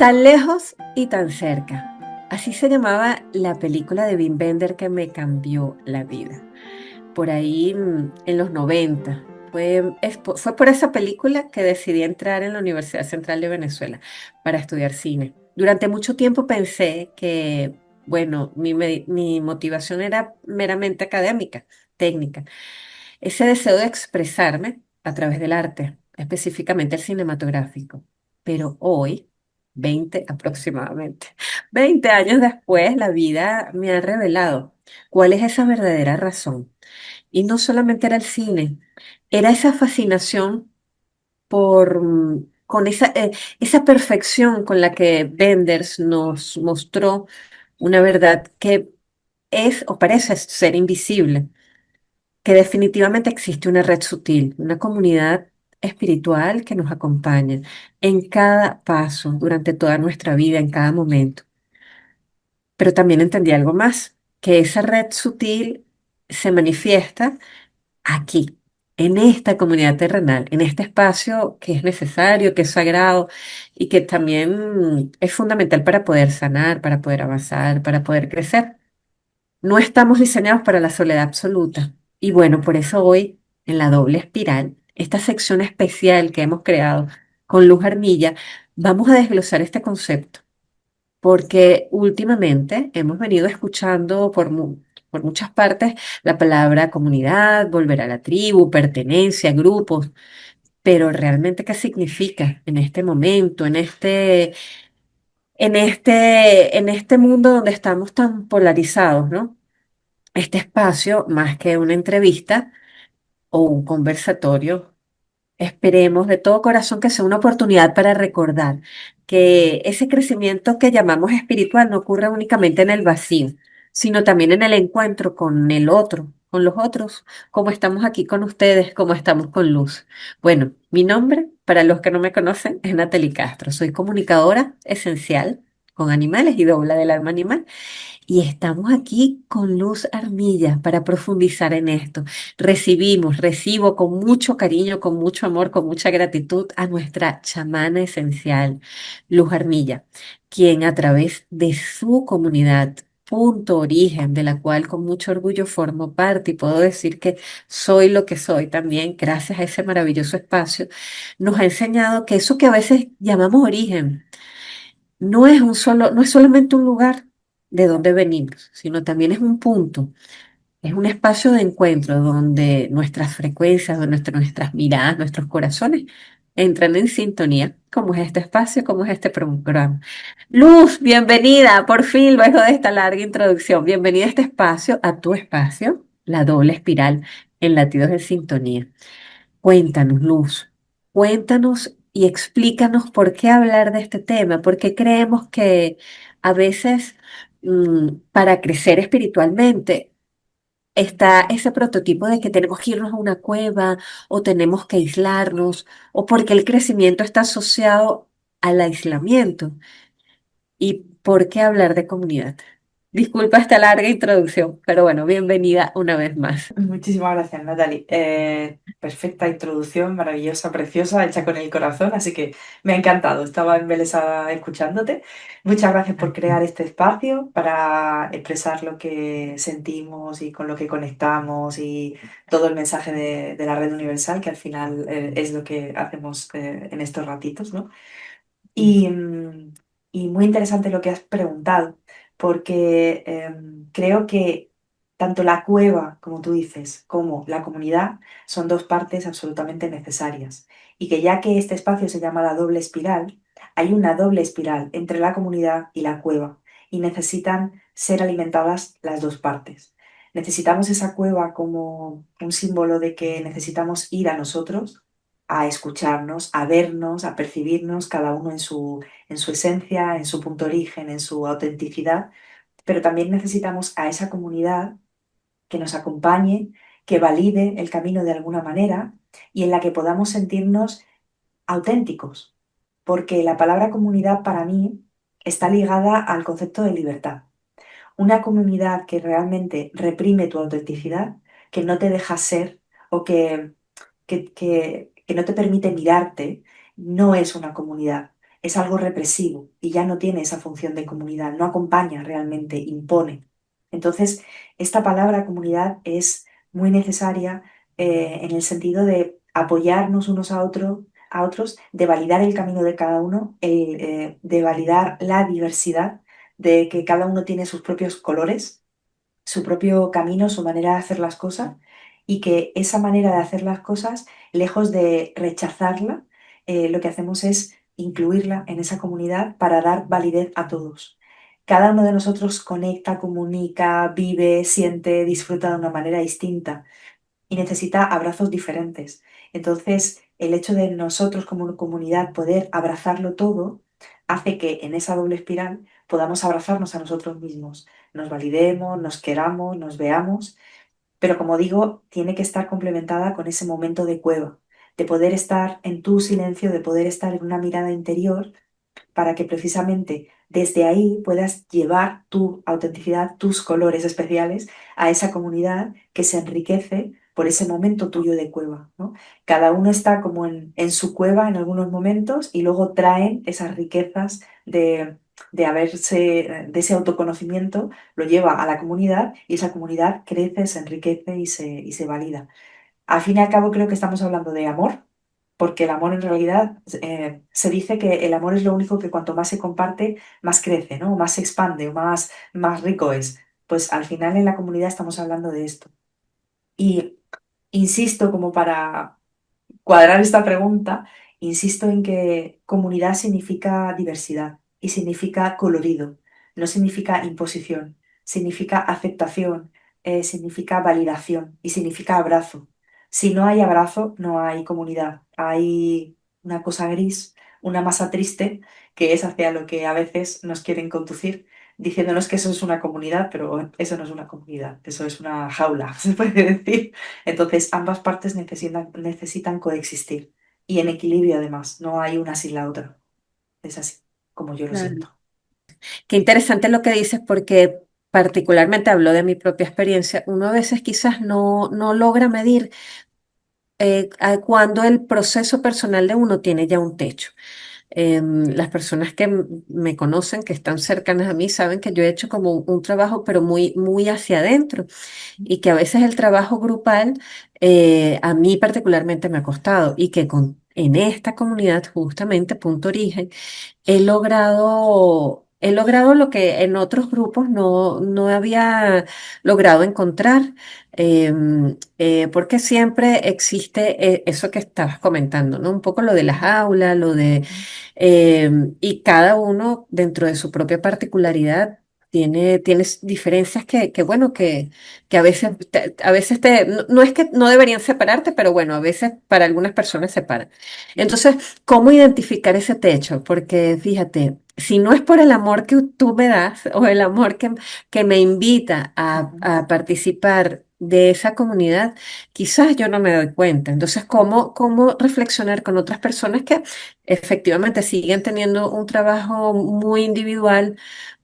Tan lejos y tan cerca. Así se llamaba la película de Wim Wenders que me cambió la vida. Por ahí en los 90. Fue por esa película que decidí entrar en la Universidad Central de Venezuela para estudiar cine. Durante mucho tiempo pensé que, bueno, mi motivación era meramente académica, técnica. Ese deseo de expresarme a través del arte, específicamente el cinematográfico. Pero hoy, 20 aproximadamente, 20 años después, la vida me ha revelado cuál es esa verdadera razón. Y no solamente era el cine, era esa fascinación con esa perfección con la que Benders nos mostró una verdad que es o parece ser invisible, que definitivamente existe una red sutil, una comunidad espiritual que nos acompaña en cada paso, durante toda nuestra vida, en cada momento. Pero también entendí algo más, que esa red sutil se manifiesta aquí, en esta comunidad terrenal, en este espacio que es necesario, que es sagrado y que también es fundamental para poder sanar, para poder avanzar, para poder crecer. No estamos diseñados para la soledad absoluta. Y bueno, por eso hoy, en la doble espiral, esta sección especial que hemos creado con Luz Armilla, vamos a desglosar este concepto, porque últimamente hemos venido escuchando por muchas partes la palabra comunidad, volver a la tribu, pertenencia, grupos, pero realmente ¿qué significa en este momento, en este mundo donde estamos tan polarizados, ¿no? Este espacio, más que una entrevista o un conversatorio, esperemos de todo corazón que sea una oportunidad para recordar que ese crecimiento que llamamos espiritual no ocurre únicamente en el vacío, sino también en el encuentro con el otro, con los otros, como estamos aquí con ustedes, como estamos con Luz. Bueno, mi nombre, para los que no me conocen, es Natalie Castro. Soy comunicadora esencial con animales y dobla del alma animal. Y estamos aquí con Luz Armilla para profundizar en esto. Recibo con mucho cariño, con mucho amor, con mucha gratitud a nuestra chamana esencial, Luz Armilla, quien a través de su comunidad, Punto Origen, de la cual con mucho orgullo formo parte y puedo decir que soy lo que soy también, gracias a ese maravilloso espacio, nos ha enseñado que eso que a veces llamamos origen, no es solamente un lugar de donde venimos, sino también es un punto, es un espacio de encuentro donde nuestras frecuencias, nuestras miradas, nuestros corazones entran en sintonía, como es este espacio, como es este programa. Luz, bienvenida, por fin, luego de esta larga introducción, bienvenida a este espacio, a tu espacio, la doble espiral en latidos de sintonía. Cuéntanos, Luz, cuéntanos y explícanos por qué hablar de este tema, porque creemos que a veces para crecer espiritualmente está ese prototipo de que tenemos que irnos a una cueva o tenemos que aislarnos o porque el crecimiento está asociado al aislamiento. ¿Y por qué hablar de comunidad? Disculpa esta larga introducción, pero bueno, bienvenida una vez más. Muchísimas gracias, Natalie. Perfecta introducción, maravillosa, preciosa, hecha con el corazón, así que me ha encantado. Estaba embelesada escuchándote. Muchas gracias por crear este espacio para expresar lo que sentimos y con lo que conectamos y todo el mensaje de la red universal, que al final es lo que hacemos en estos ratitos, ¿no? Y, y muy interesante lo que has preguntado, porque creo que tanto la cueva, como tú dices, como la comunidad son dos partes absolutamente necesarias. Y que ya que este espacio se llama la doble espiral, hay una doble espiral entre la comunidad y la cueva y necesitan ser alimentadas las dos partes. Necesitamos esa cueva como un símbolo de que necesitamos ir a nosotros, a escucharnos, a vernos, a percibirnos, cada uno en su esencia, en su punto origen, en su autenticidad, pero también necesitamos a esa comunidad que nos acompañe, que valide el camino de alguna manera y en la que podamos sentirnos auténticos, porque la palabra comunidad para mí está ligada al concepto de libertad. Una comunidad que realmente reprime tu autenticidad, que no te deja ser o que no te permite mirarte, no es una comunidad. es algo represivo y ya no tiene esa función de comunidad, no acompaña realmente, impone. Entonces, esta palabra comunidad es muy necesaria en el sentido de apoyarnos unos a otros, de validar el camino de cada uno, de validar la diversidad, de que cada uno tiene sus propios colores, su propio camino, su manera de hacer las cosas, y que esa manera de hacer las cosas, lejos de rechazarla, lo que hacemos es incluirla en esa comunidad para dar validez a todos. Cada uno de nosotros conecta, comunica, vive, siente, disfruta de una manera distinta y necesita abrazos diferentes. Entonces, el hecho de nosotros como comunidad poder abrazarlo todo hace que en esa doble espiral podamos abrazarnos a nosotros mismos, nos validemos, nos queramos, nos veamos, pero como digo, tiene que estar complementada con ese momento de cueva, de poder estar en tu silencio, de poder estar en una mirada interior para que precisamente desde ahí puedas llevar tu autenticidad, tus colores especiales a esa comunidad que se enriquece por ese momento tuyo de cueva, ¿no? Cada uno está como en su cueva en algunos momentos y luego traen esas riquezas de haberse, de ese autoconocimiento, lo lleva a la comunidad y esa comunidad crece, se enriquece y se valida. Al fin y al cabo creo que estamos hablando de amor, porque el amor en realidad se dice que el amor es lo único que cuanto más se comparte, más crece, ¿no? Más se expande o más rico es. Pues al final en la comunidad estamos hablando de esto. Y insisto, como para cuadrar esta pregunta, insisto en que comunidad significa diversidad y significa colorido, no significa imposición, significa aceptación, significa validación y significa abrazo. Si no hay abrazo, no hay comunidad, hay una cosa gris, una masa triste, que es hacia lo que a veces nos quieren conducir, diciéndonos que eso es una comunidad, pero eso no es una comunidad, eso es una jaula, se puede decir. Entonces, ambas partes necesitan coexistir y en equilibrio además, no hay una sin la otra. Es así como yo lo Claro. siento. Qué interesante lo que dices porque particularmente hablo de mi propia experiencia. Uno a veces quizás no logra medir cuando el proceso personal de uno tiene ya un techo. Las personas que me conocen, que están cercanas a mí, saben que yo he hecho como un trabajo, pero muy hacia adentro y que a veces el trabajo grupal a mí particularmente me ha costado y que en esta comunidad, justamente, Punto Origen, he logrado lo que en otros grupos no había logrado encontrar, porque siempre existe eso que estabas comentando, ¿no? Un poco lo de las aulas, lo de, Ujú, y cada uno dentro de su propia particularidad. Tiene diferencias bueno, que a veces no es que no deberían separarte, pero bueno, a veces para algunas personas separan. Entonces, ¿cómo identificar ese techo? Porque fíjate, si no es por el amor que tú me das o el amor que me invita ujú, a participar de esa comunidad, quizás yo no me doy cuenta. Entonces, ¿cómo reflexionar con otras personas que efectivamente siguen teniendo un trabajo muy individual,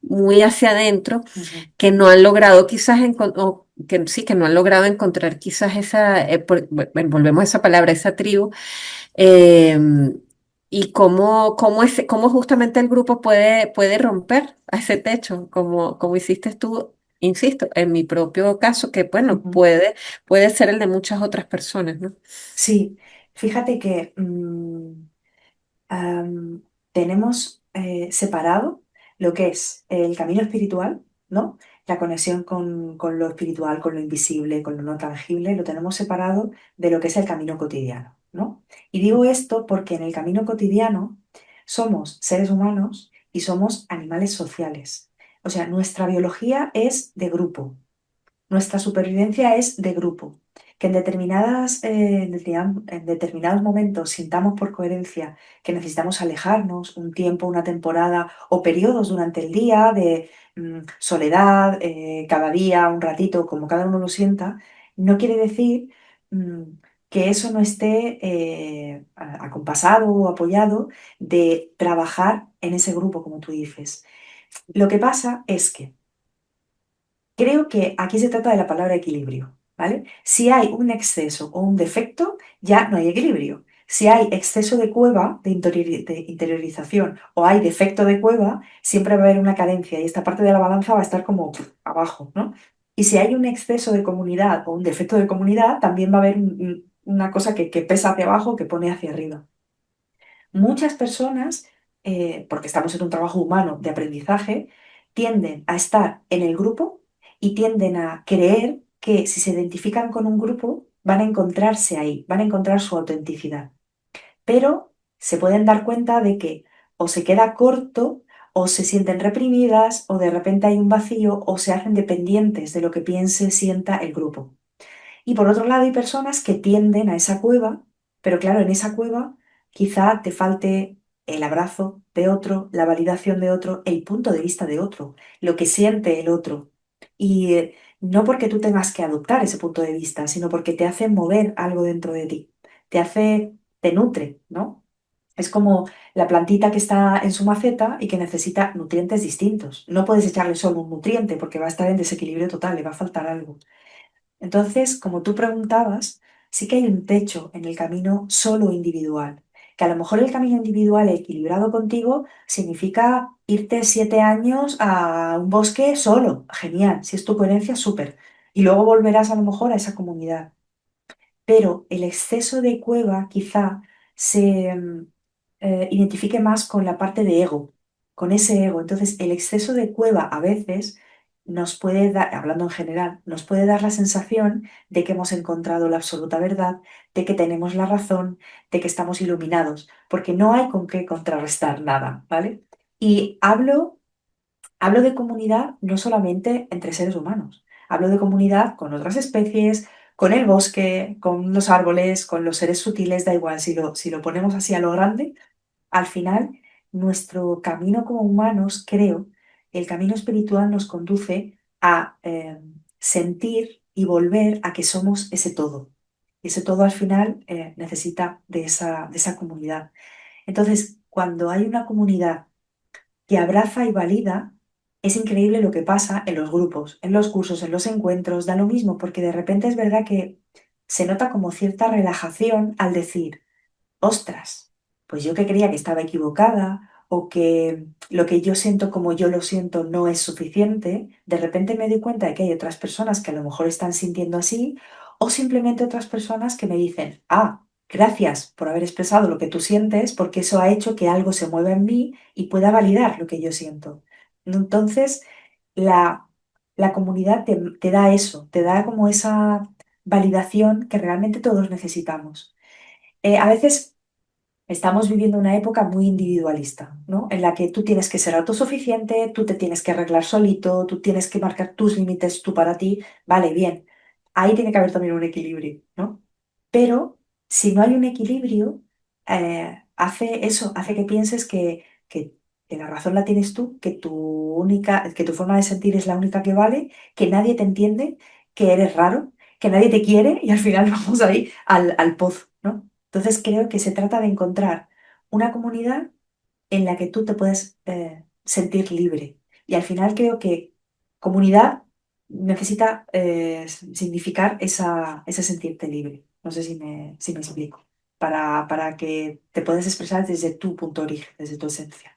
muy hacia adentro, ujú, que no han logrado quizás o que sí, que no han logrado encontrar quizás esa, bueno, volvemos a esa palabra, esa tribu, eh, y cómo justamente el grupo puede romper a ese techo, como hiciste tú, insisto, en mi propio caso, que bueno, ujú. puede ser el de muchas otras personas, ¿no? Sí, fíjate que tenemos separado lo que es el camino espiritual, ¿no? La conexión con lo espiritual, con lo invisible, con lo no tangible, lo tenemos separado de lo que es el camino cotidiano, ¿no? Y digo esto porque en el camino cotidiano somos seres humanos y somos animales sociales. O sea, nuestra biología es de grupo. Nuestra supervivencia es de grupo, que en determinados momentos sintamos por coherencia que necesitamos alejarnos un tiempo, una temporada o periodos durante el día de soledad, cada día, un ratito, como cada uno lo sienta, no quiere decir mm, que eso no esté acompasado o apoyado de trabajar en ese grupo, como tú dices. Lo que pasa es que creo que aquí se trata de la palabra equilibrio, ¿vale? Si hay un exceso o un defecto, ya no hay equilibrio. Si hay exceso de cueva, de interiorización, o hay defecto de cueva, siempre va a haber una carencia y esta parte de la balanza va a estar como abajo, ¿no? Y si hay un exceso de comunidad o un defecto de comunidad, también va a haber una cosa que pesa hacia abajo, que pone hacia arriba. Muchas personas, porque estamos en un trabajo humano de aprendizaje, tienden a estar en el grupo y tienden a creer que si se identifican con un grupo, van a encontrarse ahí, van a encontrar su autenticidad. Pero se pueden dar cuenta de que o se queda corto, o se sienten reprimidas, o de repente hay un vacío, o se hacen dependientes de lo que piense, sienta el grupo. Y por otro lado, hay personas que tienden a esa cueva, pero claro, en esa cueva quizá te falte el abrazo de otro, la validación de otro, el punto de vista de otro, lo que siente el otro. Y no porque tú tengas que adoptar ese punto de vista, sino porque te hace mover algo dentro de ti, te hace, te nutre, ¿no? Es como la plantita que está en su maceta y que necesita nutrientes distintos. No puedes echarle solo un nutriente porque va a estar en desequilibrio total, le va a faltar algo. Entonces, como tú preguntabas, sí que hay un techo en el camino solo individual, que a lo mejor el camino individual equilibrado contigo significa irte 7 años a un bosque solo, genial, si es tu coherencia, súper, y luego volverás a lo mejor a esa comunidad, pero el exceso de cueva quizá se identifique más con la parte de ego, con ese ego. Entonces, el exceso de cueva a veces nos puede dar, hablando en general, nos puede dar la sensación de que hemos encontrado la absoluta verdad, de que tenemos la razón, de que estamos iluminados, porque no hay con qué contrarrestar nada, ¿vale? Y hablo de comunidad no solamente entre seres humanos, hablo de comunidad con otras especies, con el bosque, con los árboles, con los seres sutiles, da igual, si lo ponemos así a lo grande, al final nuestro camino como humanos, creo, el camino espiritual nos conduce a sentir y volver a que somos ese todo. Y ese todo al final necesita de esa comunidad. Entonces, cuando hay una comunidad que abraza y valida, es increíble lo que pasa en los grupos, en los cursos, en los encuentros, da lo mismo, porque de repente es verdad que se nota como cierta relajación al decir, ostras, pues yo que creía que estaba equivocada o que lo que yo siento como yo lo siento no es suficiente, de repente me doy cuenta de que hay otras personas que a lo mejor están sintiendo así o simplemente otras personas que me dicen, ah, gracias por haber expresado lo que tú sientes porque eso ha hecho que algo se mueva en mí y pueda validar lo que yo siento. Entonces, la, la comunidad te da eso, te da como esa validación que realmente todos necesitamos. A veces estamos viviendo una época muy individualista, ¿no? En la que tú tienes que ser autosuficiente, tú te tienes que arreglar solito, tú tienes que marcar tus límites tú para ti. Vale, bien. Ahí tiene que haber también un equilibrio, ¿no? Pero si no hay un equilibrio, hace eso, hace que pienses que la razón la tienes tú, que tu forma de sentir es la única que vale, que nadie te entiende, que eres raro, que nadie te quiere y al final vamos ahí al pozo, ¿no? Entonces creo que se trata de encontrar una comunidad en la que tú te puedes sentir libre. Y al final creo que comunidad necesita significar ese sentirte libre. No sé si me explico. Para que te puedas expresar desde tu punto de origen, desde tu esencia.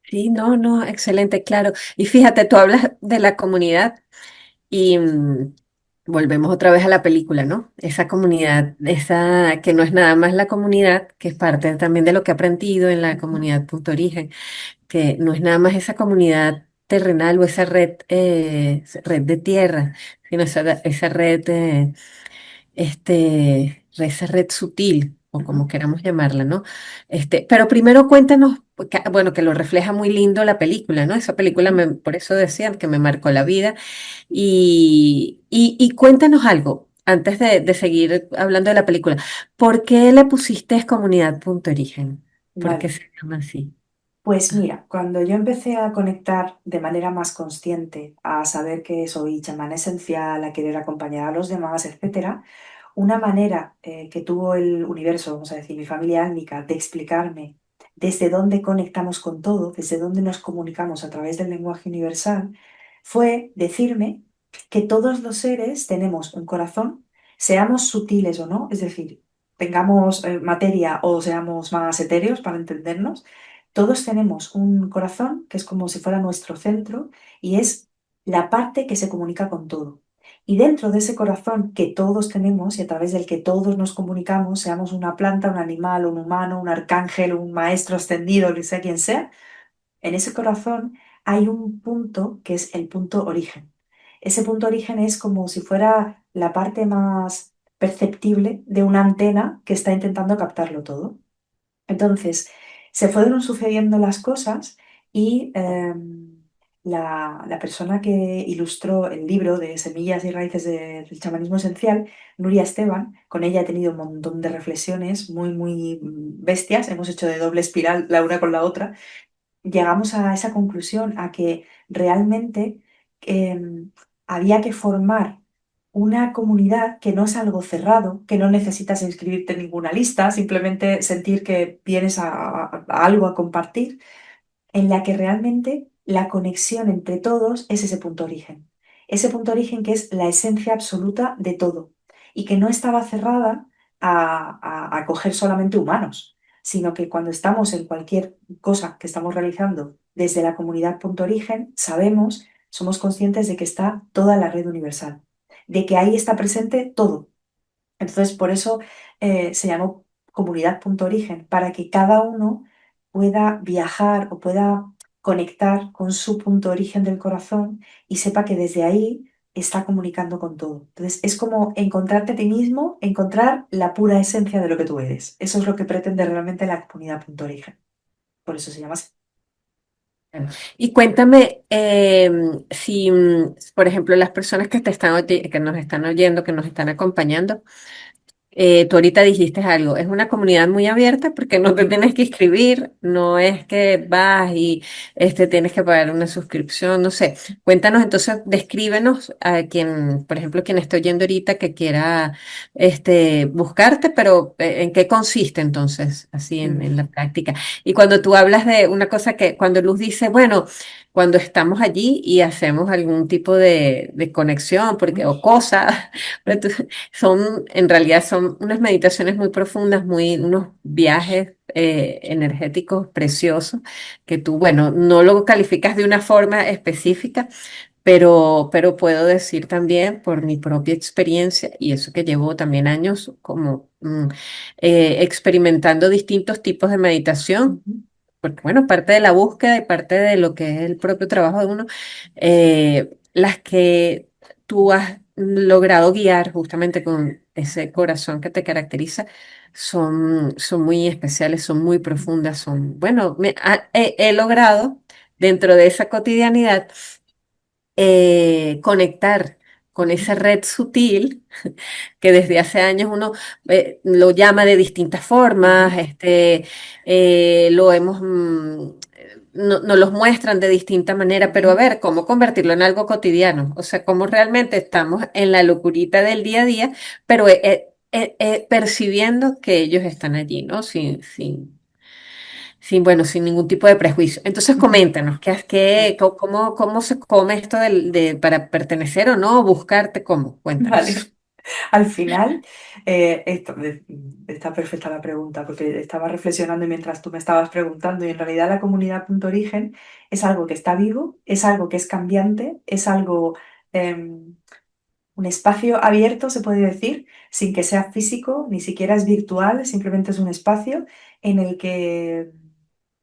Sí, no, no, excelente, claro. Y fíjate, tú hablas de la comunidad y volvemos otra vez a la película, ¿no? Esa comunidad, esa que no es nada más la comunidad, que es parte también de lo que he aprendido en la Ujú. comunidad Punto Origen, que no es nada más esa comunidad terrenal o esa red, red de tierra, sino esa red esa red sutil, o Ujú. como queramos llamarla, ¿no? Pero primero cuéntanos, bueno, que lo refleja muy lindo la película, ¿no? Esa película, Ujú. por eso decían que me marcó la vida. Y cuéntanos algo, antes de seguir hablando de la película, ¿por qué le pusiste Comunidad Punto Origen? ¿Por qué Vale. se llama así? Pues mira, cuando yo empecé a conectar de manera más consciente, a saber que soy chamán esencial, a querer acompañar a los demás, etcétera, una manera que tuvo el universo, vamos a decir, mi familia álmica, de explicarme desde dónde conectamos con todo, desde dónde nos comunicamos a través del lenguaje universal, fue decirme que todos los seres tenemos un corazón, seamos sutiles o no, es decir, tengamos materia o seamos más etéreos para entendernos, todos tenemos un corazón que es como si fuera nuestro centro y es la parte que se comunica con todo. Y dentro de ese corazón que todos tenemos y a través del que todos nos comunicamos, seamos una planta, un animal, un humano, un arcángel, un maestro ascendido, que sea quien sea, en ese corazón hay un punto que es el punto origen. Ese punto origen es como si fuera la parte más perceptible de una antena que está intentando captarlo todo. Entonces, se fueron sucediendo las cosas y la persona que ilustró el libro de Semillas y Raíces del Chamanismo Esencial, Nuria Esteban, con ella he tenido un montón de reflexiones muy bestias, hemos hecho de doble espiral la una con la otra, llegamos a esa conclusión, a que realmente em, había que formar una comunidad que no es algo cerrado, que no necesitas inscribirte en ninguna lista, simplemente sentir que vienes a algo a compartir, en la que realmente la conexión entre todos es ese punto origen. Ese punto origen que es la esencia absoluta de todo y que no estaba cerrada a acoger solamente humanos, sino que cuando estamos en cualquier cosa que estamos realizando desde la comunidad punto origen, sabemos, somos conscientes de que está toda la red universal, de que ahí está presente todo. Entonces, por eso se llamó comunidad punto origen, para que cada uno pueda viajar o pueda conectar con su punto origen del corazón y sepa que desde ahí está comunicando con todo. Entonces, es como encontrarte a ti mismo, encontrar la pura esencia de lo que tú eres. Eso es lo que pretende realmente la comunidad punto origen. Por eso se llama así. Y cuéntame si, por ejemplo, las personas que te están, que nos están oyendo, que nos están acompañando, tú ahorita dijiste algo, es una comunidad muy abierta porque no te tienes que inscribir, no es que vas y tienes que pagar una suscripción, no sé. Cuéntanos entonces, descríbenos a quien, por ejemplo, quien esté oyendo ahorita que quiera buscarte, pero ¿en qué consiste entonces, así en la práctica? Y cuando tú hablas de una cosa que, cuando Luz dice, bueno, cuando estamos allí y hacemos algún tipo de conexión, porque, o cosa, son, en realidad son unas meditaciones muy profundas, unos viajes energéticos preciosos que tú, bueno, no lo calificas de una forma específica, pero puedo decir también por mi propia experiencia, y eso que llevo también años como experimentando distintos tipos de meditación, Ujú, porque bueno, parte de la búsqueda y parte de lo que es el propio trabajo de uno, las que tú has logrado guiar justamente con ese corazón que te caracteriza, son muy especiales, son muy profundas, son, bueno, he logrado dentro de esa cotidianidad conectar con ujú, esa red sutil que desde hace años uno lo llama de distintas formas, ujú, lo hemos, nos los muestran de distinta manera, pero a ujú. ver, ¿cómo convertirlo en algo cotidiano? O sea, cómo realmente estamos en la locurita del día a día, pero percibiendo que ellos están allí, ¿no? Bueno, sin ningún tipo de prejuicio. Entonces, Ujú. coméntanos, Vale. cómo se come esto para pertenecer o no, buscarte, cómo? Vale. Cuéntanos. Al final, está perfecta la pregunta, porque estaba reflexionando mientras tú me estabas preguntando, y en realidad la comunidad punto origen es algo que está vivo, es algo que es cambiante, es algo, em, un espacio abierto, se puede decir, sin que sea físico, ni siquiera es virtual, simplemente es un espacio en el que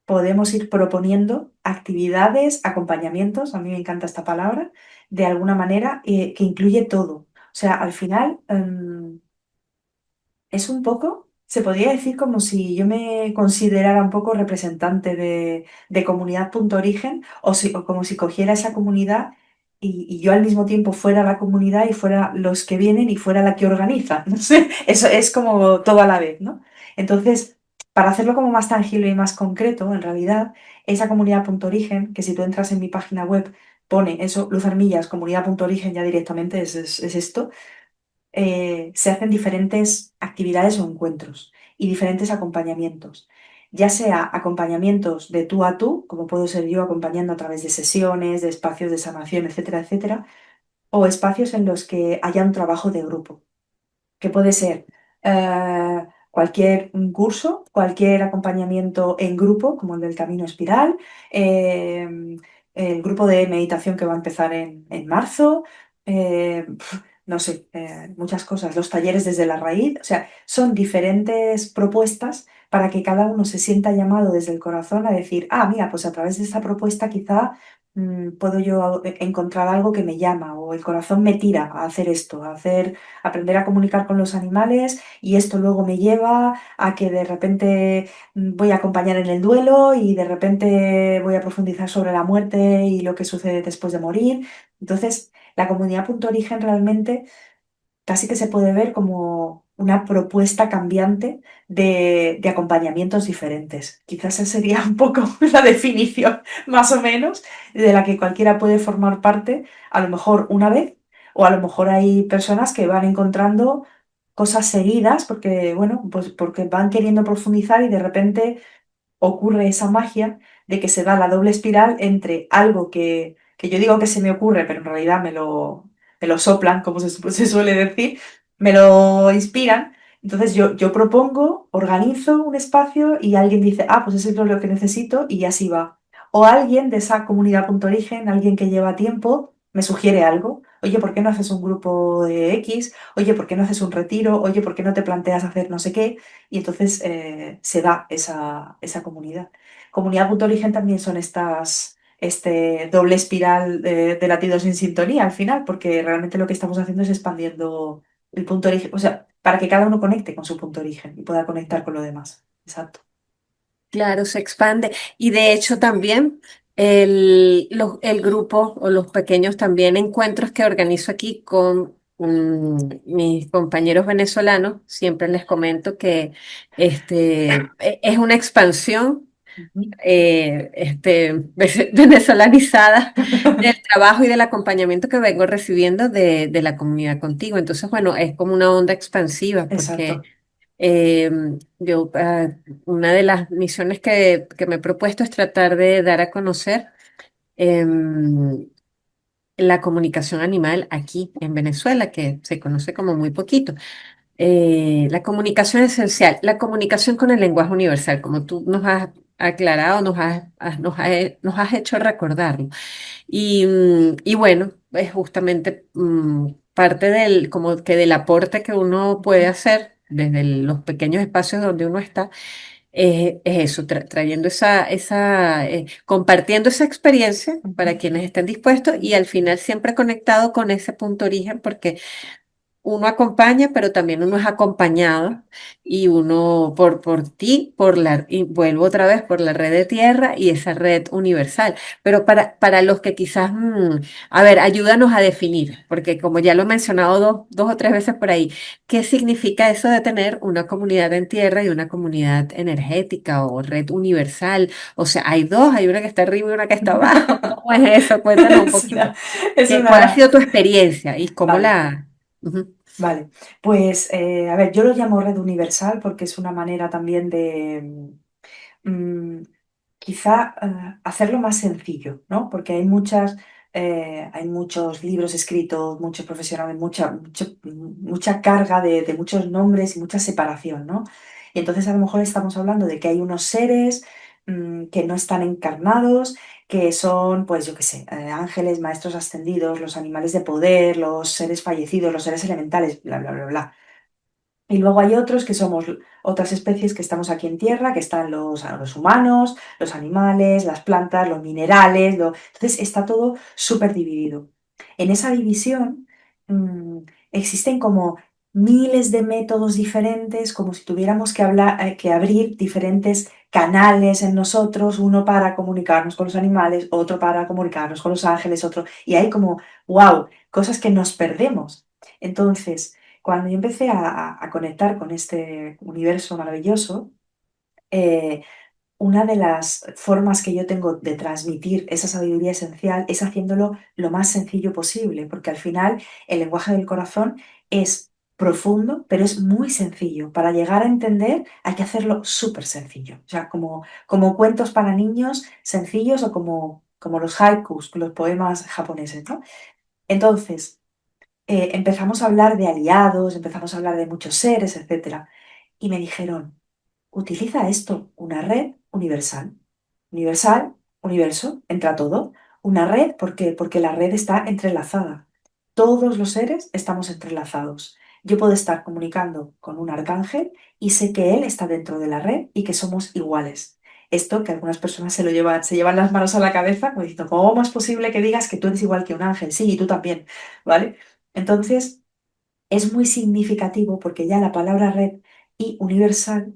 podemos ir proponiendo actividades, acompañamientos, a mí me encanta esta palabra, de alguna manera, que incluye todo. O sea, al final, es un poco, se podría decir como si yo me considerara un poco representante de comunidad punto origen, o como si cogiera esa comunidad y yo al mismo tiempo fuera la comunidad y fuera los que vienen y fuera la que organiza. No sé, eso es como todo a la vez, ¿no? Entonces, para hacerlo como más tangible y más concreto, en realidad, esa comunidad punto origen, que si tú entras en mi página web, pone eso, Luz Armillas, comunidad punto origen, ya directamente es esto, se hacen diferentes actividades o encuentros y diferentes acompañamientos, ya sea acompañamientos de tú a tú, como puedo ser yo acompañando a través de sesiones, de espacios de sanación, etcétera, etcétera, o espacios en los que haya un trabajo de grupo, que puede ser cualquier curso, cualquier acompañamiento en grupo, como el del Camino Espiral, eh, el grupo de meditación que va a empezar en marzo, no sé, muchas cosas, los talleres desde la raíz, o sea, son diferentes propuestas para que cada uno se sienta llamado desde el corazón a decir, ah, mira, pues a través de esta propuesta quizá puedo yo encontrar algo que me llama o el corazón me tira a hacer esto, a hacer, aprender a comunicar con los animales y esto luego me lleva a que de repente voy a acompañar en el duelo y de repente voy a profundizar sobre la muerte y lo que sucede después de morir. Entonces, la comunidad Punto Origen realmente casi que se puede ver como una propuesta cambiante de acompañamientos diferentes. Quizás esa sería un poco la definición, más o menos, de la que cualquiera puede formar parte, a lo mejor una vez, o a lo mejor hay personas que van encontrando cosas seguidas, porque, bueno, pues porque van queriendo profundizar y de repente ocurre esa magia de que se da la doble espiral entre algo que yo digo que se me ocurre, pero en realidad me lo soplan, como se suele decir, me lo inspiran. Entonces yo propongo, organizo un espacio y alguien dice, ah, pues eso es lo que necesito y así va. O alguien de esa comunidad Punto Origen, alguien que lleva tiempo, me sugiere algo. Oye, ¿por qué no haces un grupo de X? Oye, ¿por qué no haces un retiro? Oye, ¿por qué no te planteas hacer no sé qué? Y entonces se da esa comunidad. Comunidad punto origen también son este doble espiral de latidos en sintonía al final, porque realmente lo que estamos haciendo es expandiendo el punto origen, o sea, para que cada uno conecte con su punto origen y pueda conectar con lo demás. Exacto. Claro, se expande. Y de hecho también el grupo o los pequeños también encuentros que organizo aquí con mis compañeros venezolanos, siempre les comento que es una expansión Ujú. venezolanizada del trabajo y del acompañamiento que vengo recibiendo de la comunidad contigo. Entonces, bueno, es como una onda expansiva porque... Exacto. Eh, yo, una de las misiones que me he propuesto es tratar de dar a conocer em, la comunicación animal aquí en Venezuela, que se conoce como muy poquito. La comunicación esencial, la comunicación con el lenguaje universal, como tú nos has aclarado, nos has hecho recordarlo. Y bueno, es justamente parte como que del aporte que uno puede hacer desde los pequeños espacios donde uno está, es eso, trayendo compartiendo esa experiencia para Ujú. quienes estén dispuestos y al final siempre conectado con ese punto origen, porque uno acompaña, pero también uno es acompañado y uno por ti, y vuelvo otra vez por la red de tierra y esa red universal. Pero para los que quizás, a ver, ayúdanos a definir, porque como ya lo he mencionado dos o tres veces por ahí, ¿qué significa eso de tener una comunidad en tierra y una comunidad energética o red universal? O sea, hay dos, hay una que está arriba y una que está abajo. ¿Cómo es eso? Cuéntanos un Es poquito. una, es ¿Cuál ha una... sido tu experiencia y cómo Vale, la... Ujú. vale. Pues, a ver, yo lo llamo red universal porque es una manera también de, mm, quizá hacerlo más sencillo, ¿no? Porque hay muchos libros escritos, muchos profesionales, mucha carga de muchos nombres y mucha separación, ¿no? Y entonces a lo mejor estamos hablando de que hay unos seres que no están encarnados, que son, pues yo qué sé, ángeles, maestros ascendidos, los animales de poder, los seres fallecidos, los seres elementales, bla, bla, bla, bla. Y luego hay otros que somos otras especies que estamos aquí en tierra, que están los humanos, los animales, las plantas, los minerales. Entonces está todo súper dividido. En esa división existen como miles de métodos diferentes, como si tuviéramos que hablar, que abrir diferentes canales en nosotros, uno para comunicarnos con los animales, otro para comunicarnos con los ángeles, otro. Y hay como, wow, cosas que nos perdemos. Entonces, cuando yo empecé a conectar con este universo maravilloso, eh, una de las formas que yo tengo de transmitir esa sabiduría esencial es haciéndolo lo más sencillo posible, porque al final el lenguaje del corazón es profundo, pero es muy sencillo. Para llegar a entender hay que hacerlo súper sencillo. O sea, como cuentos para niños sencillos o como los haikus, los poemas japoneses, ¿no? Entonces, empezamos a hablar de aliados, empezamos a hablar de muchos seres, etcétera. y me dijeron, utiliza esto, una red universal. Universal, universo, entra todo. Una red, ¿por qué? Porque la red está entrelazada. Todos los seres estamos entrelazados. Yo puedo estar comunicando con un arcángel y sé que él está dentro de la red y que somos iguales. Esto que algunas personas se llevan las manos a la cabeza, como diciendo, ¿cómo es posible que digas que tú eres igual que un ángel? Sí, y tú también, ¿vale? Entonces, es muy significativo porque ya la palabra red y universal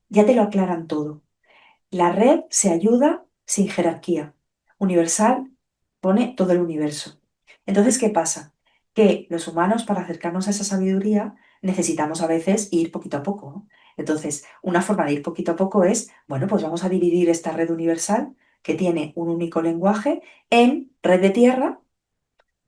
ya te lo aclaran todo. La red se ayuda sin jerarquía. Universal pone todo el universo. Entonces, ¿qué pasa? Que los humanos, para acercarnos a esa sabiduría, necesitamos a veces ir poquito a poco, ¿no? Entonces, una forma de ir poquito a poco es, bueno, pues vamos a dividir esta red universal, que tiene un único lenguaje, en red de tierra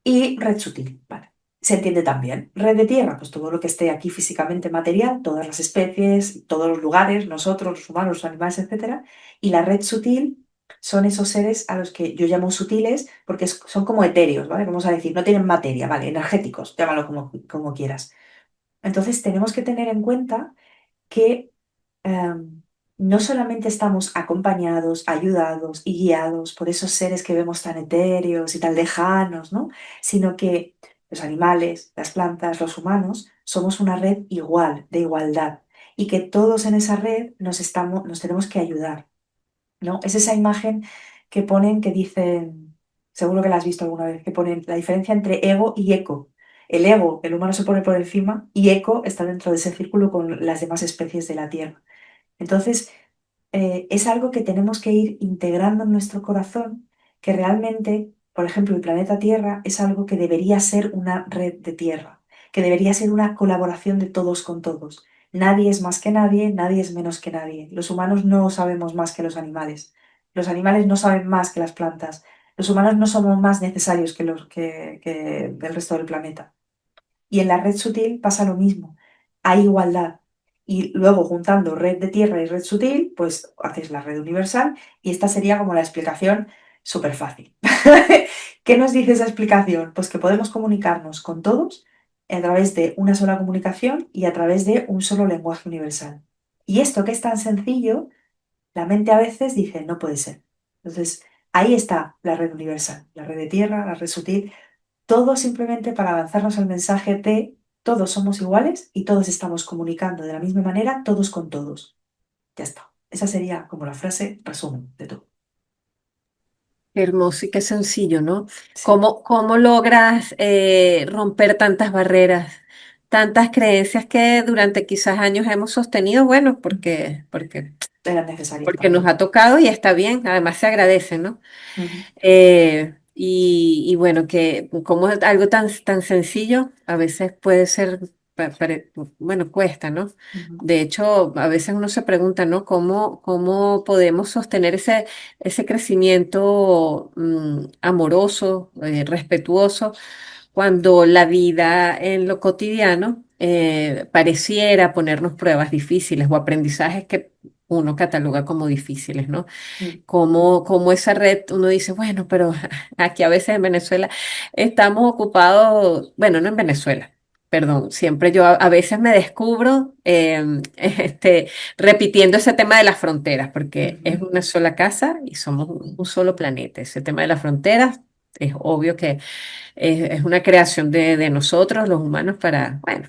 y red sutil, ¿vale? Se entiende también. Red de tierra, pues todo lo que esté aquí físicamente material, todas las especies, todos los lugares, nosotros, los humanos, los animales, etcétera. Y la red sutil son esos seres a los que yo llamo sutiles porque son como etéreos, ¿vale? Vamos a decir, no tienen materia, ¿vale? Energéticos, llámalo como quieras. Entonces tenemos que tener en cuenta que no solamente estamos acompañados, ayudados y guiados por esos seres que vemos tan etéreos y tan lejanos, ¿no? Sino que los animales, las plantas, los humanos, somos una red igual, de igualdad, y que todos en esa red nos tenemos que ayudar, ¿no? Es esa imagen que ponen, que dicen, seguro que la has visto alguna vez, que ponen la diferencia entre ego y eco. El ego, el humano se pone por encima, y eco está dentro de ese círculo con las demás especies de la Tierra. Entonces, es algo que tenemos que ir integrando en nuestro corazón, que realmente, por ejemplo, el planeta Tierra es algo que debería ser una red de tierra, que debería ser una colaboración de todos con todos. Nadie es más que nadie, nadie es menos que nadie. Los humanos no sabemos más que los animales no saben más que las plantas, los humanos no somos más necesarios que el resto del planeta. Y en la red sutil pasa lo mismo. Hay igualdad. Y luego juntando red de tierra y red sutil, pues haces la red universal y esta sería como la explicación súper fácil. ¿Qué nos dice esa explicación? Pues que podemos comunicarnos con todos a través de una sola comunicación y a través de un solo lenguaje universal. Y esto que es tan sencillo, la mente a veces dice, no puede ser. Entonces, ahí está la red universal, la red de tierra, la red sutil, todo simplemente para avanzarnos al mensaje de todos somos iguales y todos estamos comunicando de la misma manera, todos con todos. Ya está. Esa sería como la frase resumen de todo. Qué hermoso y qué sencillo, ¿no? Sí, ¿Cómo logras romper tantas barreras, tantas creencias que durante quizás años hemos sostenido? Bueno, eran necesarias porque nos también. ha tocado y está bien, además se agradece, ¿no? Ujú, Y bueno, que como es algo tan sencillo, a veces puede ser, bueno, cuesta, ¿no? ujú, De hecho, a veces uno se pregunta, ¿no? ¿Cómo podemos sostener ese crecimiento amoroso, respetuoso, cuando la vida en lo cotidiano pareciera ponernos pruebas difíciles o aprendizajes que uno cataloga como difíciles, ¿no? mm, Como esa red, uno dice, bueno, pero aquí a veces en Venezuela estamos ocupados, bueno, no en Venezuela, perdón, siempre yo a veces me descubro repitiendo ese tema de las fronteras, porque es ujú. una sola casa y somos un solo planeta. Ese tema de las fronteras es obvio que es una creación de nosotros, los humanos, bueno,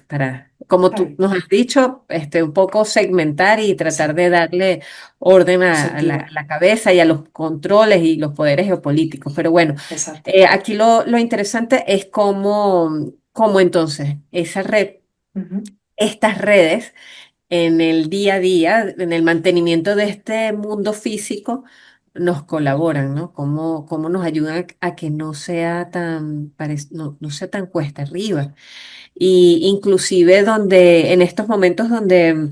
como tú Claro, nos has dicho, un poco segmentar y tratar sí, de darle orden a sentido. la cabeza y a los controles y los poderes geopolíticos. Pero bueno, Exacto. aquí lo interesante es cómo entonces esa red, Ujú, estas redes, en el día a día, en el mantenimiento de este mundo físico, nos colaboran, ¿no? Cómo nos ayudan a que no sea no sea tan cuesta arriba. Y inclusive en estos momentos donde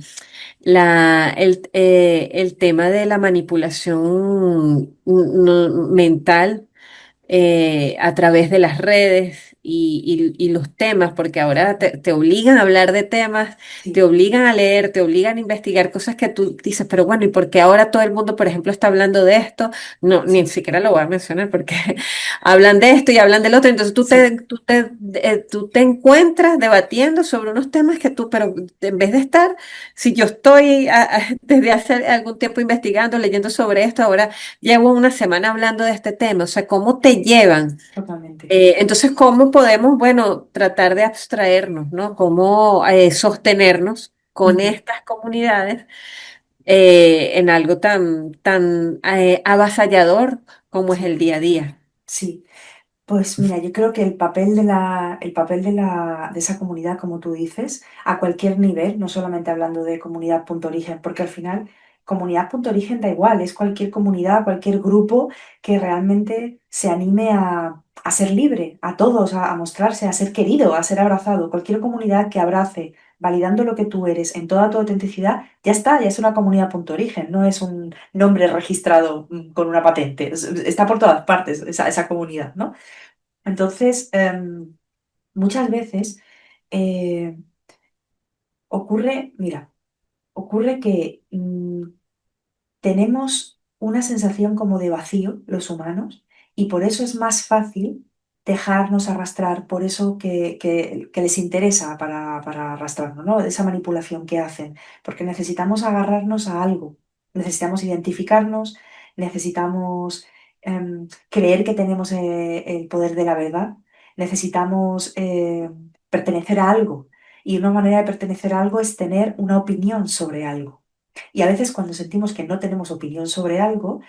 el tema de la manipulación mental a través de las redes y los temas, porque ahora te obligan a hablar de temas, te Sí, obligan a leer, te obligan a investigar cosas que tú dices, pero bueno, ¿y por qué ahora todo el mundo, por ejemplo, está hablando de esto? No, ni sí, siquiera lo voy a mencionar porque hablan de esto y hablan del otro, entonces sí, tú te encuentras debatiendo sobre unos temas que tú, pero en vez de estar, si yo estoy desde hace algún tiempo investigando, leyendo sobre esto, ahora llevo una semana hablando de este tema, o sea, ¿cómo te llevan? totalmente. Entonces, ¿cómo podemos, bueno, tratar de abstraernos, ¿no? ¿Cómo sostenernos con Ujú. estas comunidades en algo tan avasallador como es Sí, el día a día? sí. Pues mira, yo creo que el papel de esa comunidad, como tú dices, a cualquier nivel, no solamente hablando de comunidad punto origen, porque al final comunidad punto origen da igual, es cualquier comunidad, cualquier grupo que realmente se anime a ser libre, a todos, a mostrarse, a ser querido, a ser abrazado. Cualquier comunidad que abrace, validando lo que tú eres en toda tu autenticidad, ya está, ya es una comunidad punto origen, no es un nombre registrado con una patente, está por todas partes esa comunidad, ¿no? Entonces, muchas veces eh, ocurre, mira, ocurre que tenemos una sensación como de vacío los humanos y por eso es más fácil dejarnos arrastrar por eso que les interesa para arrastrarnos, ¿no? Esa manipulación que hacen, porque necesitamos agarrarnos a algo, necesitamos identificarnos, necesitamos creer que tenemos el poder de la verdad, necesitamos pertenecer a algo y una manera de pertenecer a algo es tener una opinión sobre algo. Y a veces cuando sentimos que no tenemos opinión sobre algo,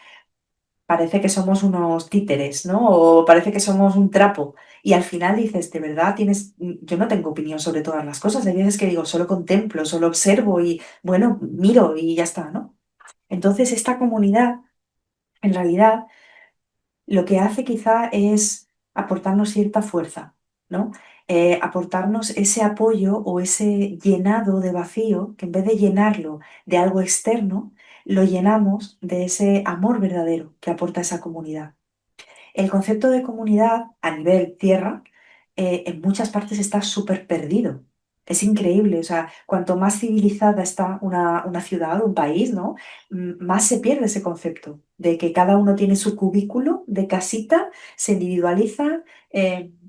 parece que somos unos títeres, ¿no? O parece que somos un trapo. Y al final dices, de verdad, yo no tengo opinión sobre todas las cosas. Hay veces que digo, solo contemplo, solo observo y, bueno, miro y ya está, ¿no? Entonces, esta comunidad, en realidad, lo que hace quizá es aportarnos cierta fuerza, ¿no? Aportarnos ese apoyo o ese llenado de vacío, que en vez de llenarlo de algo externo, lo llenamos de ese amor verdadero que aporta esa comunidad. El concepto de comunidad a nivel tierra en muchas partes está súper perdido. Es increíble, o sea, cuanto más civilizada está una ciudad, un país, ¿no? Más se pierde ese concepto de que cada uno tiene su cubículo de casita, se individualiza,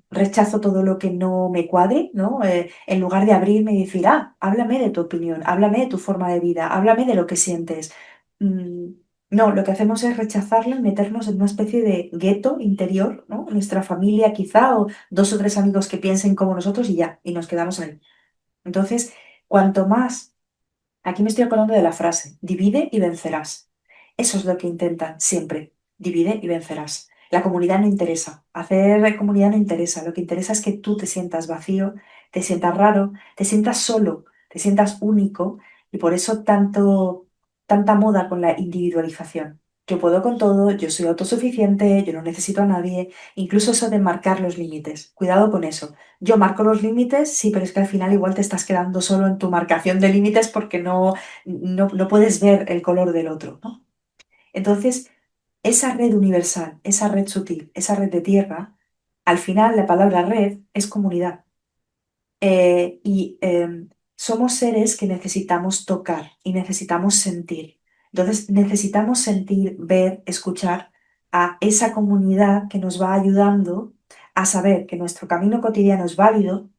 rechazo todo lo que no me cuadre, ¿no? En lugar de abrirme y decir, háblame de tu opinión, háblame de tu forma de vida, háblame de lo que sientes. Mm, no, lo que hacemos es rechazarlo y meternos en una especie de gueto interior, ¿no? Nuestra familia quizá, o dos o tres amigos que piensen como nosotros y ya, y nos quedamos ahí. Entonces, cuanto más, aquí me estoy acordando de la frase, divide y vencerás. Eso es lo que intentan siempre, divide y vencerás. La comunidad no interesa, hacer comunidad no interesa, lo que interesa es que tú te sientas vacío, te sientas raro, te sientas solo, te sientas único y por eso tanta moda con la individualización. Yo puedo con todo, yo soy autosuficiente, yo no necesito a nadie, incluso eso de marcar los límites. Cuidado con eso. Yo marco los límites, sí, pero es que al final igual te estás quedando solo en tu marcación de límites porque no puedes ver el color del otro, ¿no? Entonces, esa red universal, esa red sutil, esa red de tierra, al final la palabra red es comunidad. Y somos seres que necesitamos tocar y necesitamos sentir. Entonces, necesitamos sentir, ver, escuchar a esa comunidad que nos va ayudando a saber que nuestro camino cotidiano es válido,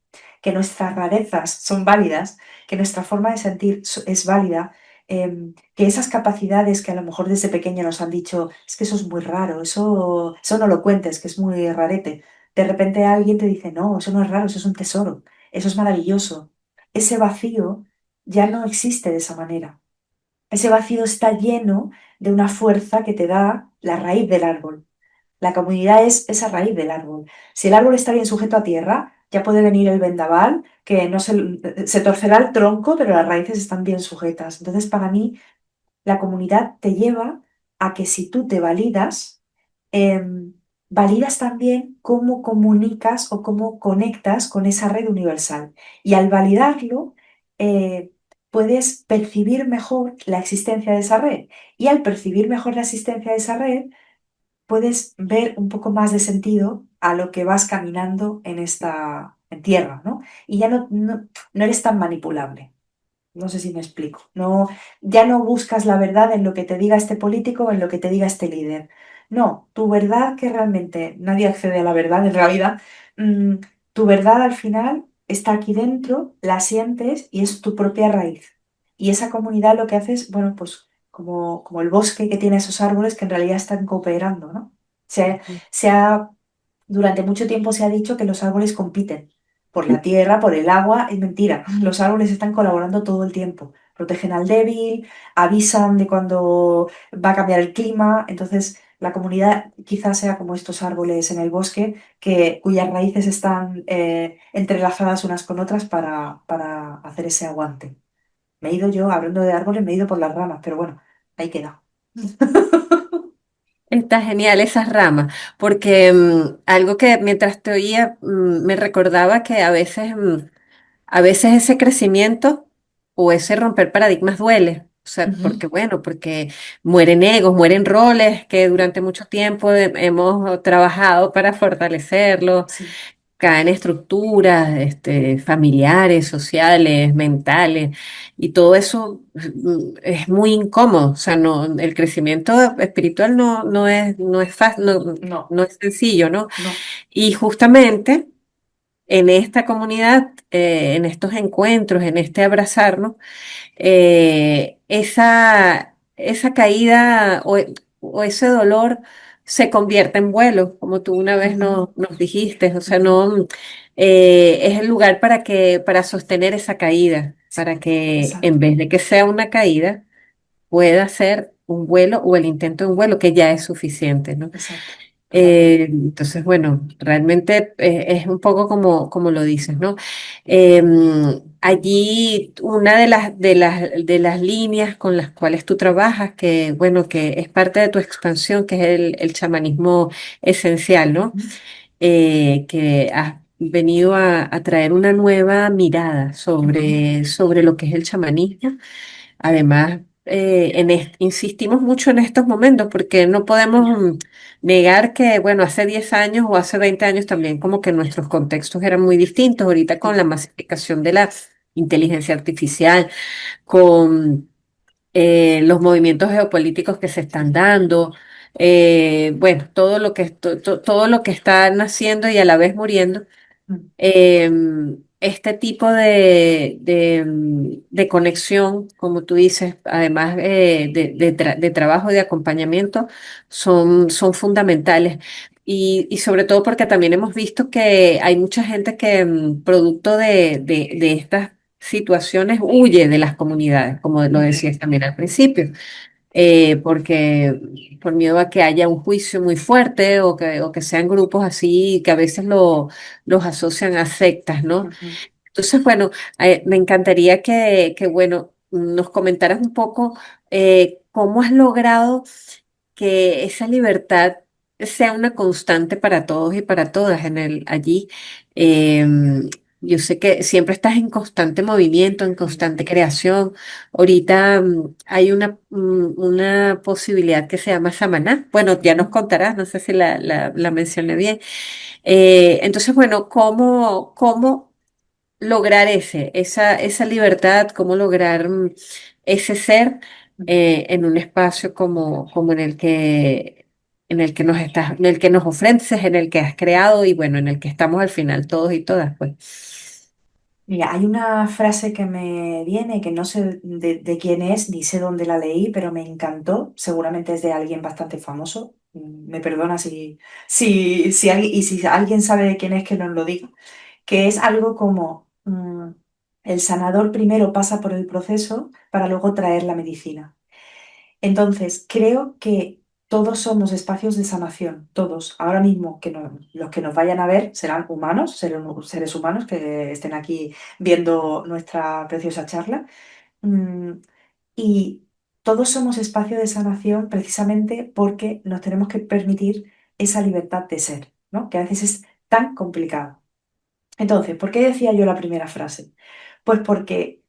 que nuestras rarezas son válidas, que nuestra forma de sentir es válida, que esas capacidades que a lo mejor desde pequeño nos han dicho, es que eso es muy raro, eso no lo cuentes, que es muy rarete. De repente alguien te dice, no, eso no es raro, eso es un tesoro. Eso es maravilloso. Ese vacío ya no existe de esa manera. Ese vacío está lleno de una fuerza que te da la raíz del árbol. La comunidad es esa raíz del árbol. Si el árbol está bien sujeto a tierra, ya puede venir el vendaval, que no se torcerá el tronco, pero las raíces están bien sujetas. Entonces, para mí, la comunidad te lleva a que si tú te validas, validas también cómo comunicas o cómo conectas con esa red universal. Y al validarlo, eh, puedes percibir mejor la existencia de esa red. Y al percibir mejor la existencia de esa red, puedes ver un poco más de sentido a lo que vas caminando en esta en tierra, ¿no? Y ya no eres tan manipulable. No sé si me explico. No, ya no buscas la verdad en lo que te diga este político o en lo que te diga este líder. No, tu verdad, que realmente nadie accede a la verdad en realidad, mm, tu verdad al final está aquí dentro, la sientes y es tu propia raíz. Y esa comunidad lo que hace es, bueno, pues como el bosque que tiene esos árboles que en realidad están cooperando, ¿no? Se ha Durante mucho tiempo se ha dicho que los árboles compiten por la tierra, por el agua. Es mentira. Los árboles están colaborando todo el tiempo. Protegen al débil, avisan de cuando va a cambiar el clima. Entonces, la comunidad quizás sea como estos árboles en el bosque, cuyas raíces están entrelazadas unas con otras para hacer ese aguante. Me he ido yo, hablando de árboles, me he ido por las ramas, pero bueno, ahí queda. Está genial esas ramas, porque algo que mientras te oía me recordaba que a veces ese crecimiento o ese romper paradigmas duele. O sea, Ujú. porque bueno, porque mueren egos, mueren roles que durante mucho tiempo hemos trabajado para fortalecerlos, Sí, caen estructuras, familiares, sociales, mentales, y todo eso es muy incómodo. O sea, no, el crecimiento espiritual no es fácil, no, no es sencillo, ¿no? no. Y justamente en esta comunidad, en estos encuentros, en este abrazarnos, esa caída o ese dolor se convierte en vuelo, como tú una vez Ujú, nos dijiste, o sea, ujú. no, es el lugar para sostener esa caída, para que en Exacto, vez de que sea una caída, pueda ser un vuelo o el intento de un vuelo, que ya es suficiente, ¿no? exacto, totalmente. Entonces, bueno, realmente es un poco como lo dices, ¿no? Allí una de las líneas con las cuales tú trabajas, que bueno, que es parte de tu expansión, que es el chamanismo esencial, ¿no? Ujú, Que has venido a traer una nueva mirada ujú, sobre lo que es el chamanismo. Además, insistimos mucho en estos momentos porque no podemos negar que, bueno, hace 10 años o hace 20 años también como que nuestros contextos eran muy distintos. Ahorita con la sí, masificación de la inteligencia artificial, con los movimientos geopolíticos que se están sí. dando, bueno, todo lo que está naciendo y a la vez muriendo, Mm, este tipo de conexión, como tú dices, además de trabajo y de acompañamiento, son fundamentales. Y sobre todo porque también hemos visto que hay mucha gente que, producto de estas situaciones, huye de las comunidades, como lo mm, decías también al principio, porque por miedo a que haya un juicio muy fuerte o que sean grupos así que a veces los asocian a sectas, ¿no? ujú, Entonces, bueno, me encantaría bueno, nos comentaras un poco cómo has logrado que esa libertad sea una constante para todos y para todas allí. Yo sé que siempre estás en constante movimiento, en mm, constante creación. Ahorita hay una posibilidad que se llama Samaná. Bueno, ya nos ujú. contarás, no sé si la mencioné bien. Entonces, bueno, cómo lograr esa libertad, cómo lograr ese ser en un espacio como en el que en el que nos ofreces, en el que has creado y bueno, en el que estamos al final todos y todas, pues. Mira, hay una frase que me viene, que no sé de quién es, ni sé dónde la leí, pero me encantó. Seguramente es de alguien bastante famoso. Me perdona si alguien, y si alguien sabe de quién es, que nos lo diga. Que es algo como el sanador primero pasa por el proceso para luego traer la medicina. Entonces, creo que todos somos espacios de sanación, todos. Ahora mismo, los que nos vayan a ver serán humanos, serán seres humanos que estén aquí viendo nuestra preciosa charla. Mm, y todos somos espacio de sanación precisamente porque nos tenemos que permitir esa libertad de ser, ¿no? Que a veces es tan complicado. Entonces, ¿por qué decía yo la primera frase? Pues porque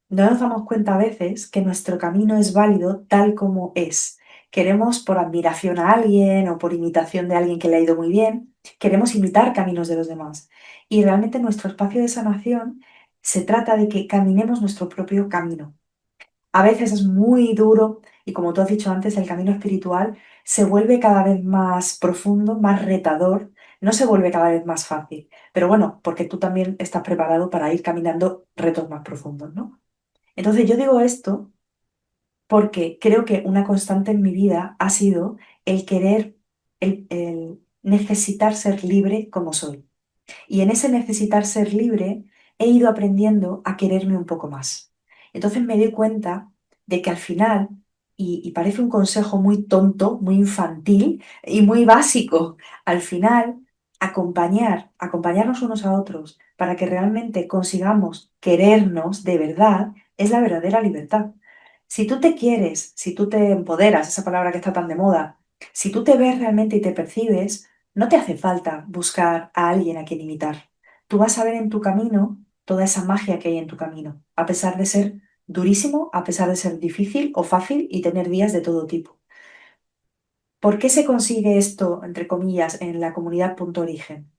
no nos damos cuenta a veces que nuestro camino es válido tal como es, queremos por admiración a alguien o por imitación de alguien que le ha ido muy bien, queremos imitar caminos de los demás. Y realmente nuestro espacio de sanación se trata de que caminemos nuestro propio camino. A veces es muy duro y como tú has dicho antes, el camino espiritual se vuelve cada vez más profundo, más retador, no se vuelve cada vez más fácil. Pero bueno, porque tú también estás preparado para ir caminando retos más profundos, ¿no? Entonces yo digo esto porque creo que una constante en mi vida ha sido el querer, el necesitar ser libre como soy. Y en ese necesitar ser libre he ido aprendiendo a quererme un poco más. Entonces me doy cuenta de que al final, y parece un consejo muy tonto, muy infantil y muy básico, al final acompañarnos unos a otros para que realmente consigamos querernos de verdad, es la verdadera libertad. Si tú te quieres, si tú te empoderas, esa palabra que está tan de moda, si tú te ves realmente y te percibes, no te hace falta buscar a alguien a quien imitar. Tú vas a ver en tu camino toda esa magia que hay en tu camino, a pesar de ser durísimo, a pesar de ser difícil o fácil y tener días de todo tipo. ¿Por qué se consigue esto, entre comillas, en la comunidad punto origen?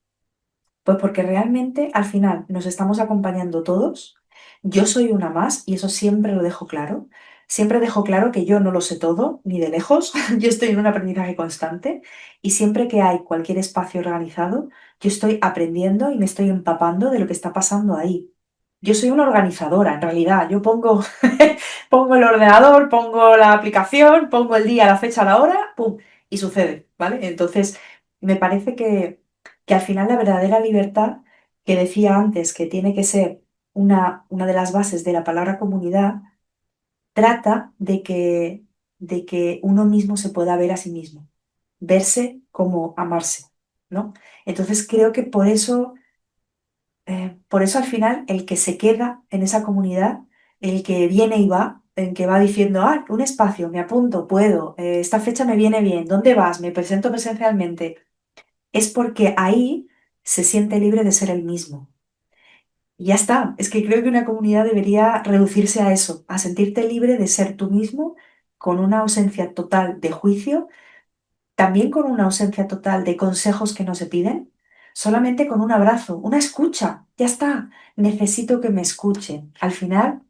Pues porque realmente al final nos estamos acompañando todos. Yo soy una más y eso siempre lo dejo claro. Siempre dejo claro que yo no lo sé todo, ni de lejos. Yo estoy en un aprendizaje constante y siempre que hay cualquier espacio organizado, yo estoy aprendiendo y me estoy empapando de lo que está pasando ahí. Yo soy una organizadora, en realidad. Yo pongo, pongo el ordenador, pongo la aplicación, pongo el día, la fecha, la hora, ¡pum! Y sucede, ¿vale? Entonces, me parece que al final la verdadera libertad, que decía antes que tiene que ser una de las bases de la palabra comunidad, trata de que uno mismo se pueda ver a sí mismo, verse como amarse, ¿no? Entonces creo que por eso al final el que se queda en esa comunidad, el que viene y va, el que va diciendo, ah, un espacio, me apunto, puedo, esta fecha me viene bien, ¿dónde vas? Me presento presencialmente, es porque ahí se siente libre de ser el mismo. Y ya está, es que creo que una comunidad debería reducirse a eso, a sentirte libre de ser tú mismo, con una ausencia total de juicio, también con una ausencia total de consejos que no se piden, solamente con un abrazo, una escucha, ya está. Necesito que me escuchen. Al final,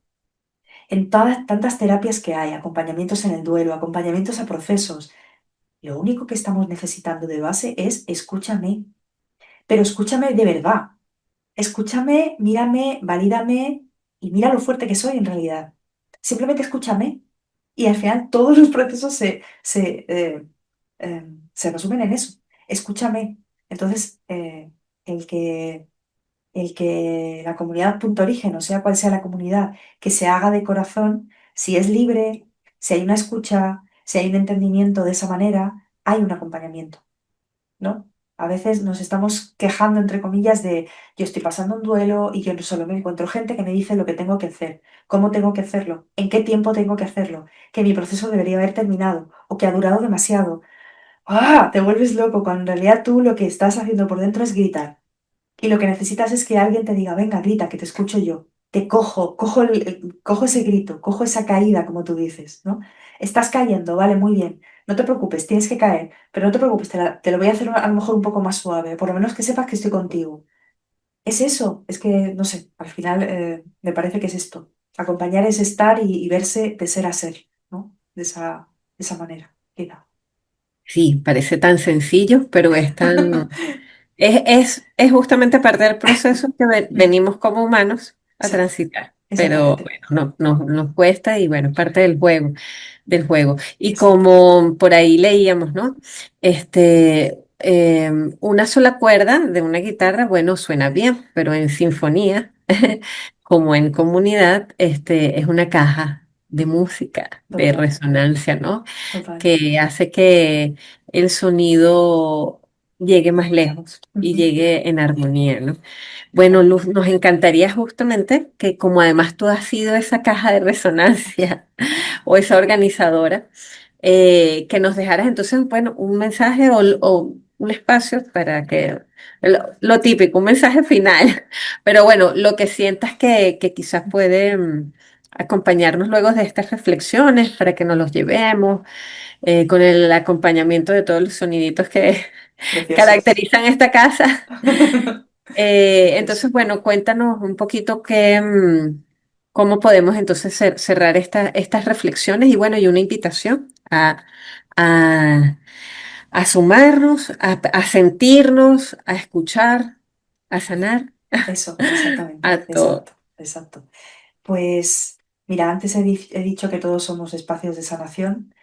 en todas tantas terapias que hay, acompañamientos en el duelo, acompañamientos a procesos, lo único que estamos necesitando de base es escúchame, pero escúchame de verdad. Escúchame, mírame, valídame y mira lo fuerte que soy en realidad. Simplemente escúchame. Y al final todos los procesos se resumen en eso. Escúchame. Entonces, el que la comunidad punto origen, o sea cual sea la comunidad, que se haga de corazón, si es libre, si hay una escucha, si hay un entendimiento de esa manera, hay un acompañamiento. ¿No? A veces nos estamos quejando, entre comillas, de yo estoy pasando un duelo y yo solo me encuentro gente que me dice lo que tengo que hacer, cómo tengo que hacerlo, en qué tiempo tengo que hacerlo, que mi proceso debería haber terminado o que ha durado demasiado. ¡Ah! Te vuelves loco cuando en realidad tú lo que estás haciendo por dentro es gritar. Y lo que necesitas es que alguien te diga, venga, grita, que te escucho yo. Te cojo, cojo ese grito, cojo esa caída, como tú dices, ¿no? Estás cayendo, vale, muy bien. No te preocupes, tienes que caer, pero no te preocupes, te lo voy a hacer a lo mejor un poco más suave, por lo menos que sepas que estoy contigo. Es eso, es que, no sé, al final me parece que es esto. Acompañar es estar y verse de ser a ser, ¿no? De esa manera, quizá. Sí, parece tan sencillo, pero es tan, es justamente parte del proceso que Mm, venimos como humanos a sí, transitar. Pero exactamente. bueno, nos cuesta y bueno, es parte del juego. Y Exacto. como por ahí leíamos, ¿no? Una sola cuerda de una guitarra, bueno, suena bien, pero en sinfonía, como en comunidad, es una caja de música, de Total, resonancia, ¿no? total. Que hace que el sonido llegue más lejos y Ujú. llegue en armonía, ¿no? Bueno, Total. Luz, nos encantaría justamente que como además tú has sido esa caja de resonancia o esa organizadora, que nos dejaras entonces, bueno, un mensaje o un espacio para que, lo típico, un mensaje final, pero bueno, lo que sientas que quizás puede acompañarnos luego de estas reflexiones para que nos los llevemos con el acompañamiento de todos los soniditos que Preciosos. caracterizan esta casa. Precioso. Entonces, bueno, cuéntanos un poquito cómo podemos entonces cerrar estas reflexiones y bueno, y una invitación a, a sumarnos, a sentirnos, a escuchar, a sanar, Eso, exactamente, a todo. exacto, exacto. Pues mira, antes he dicho que todos somos espacios de sanación,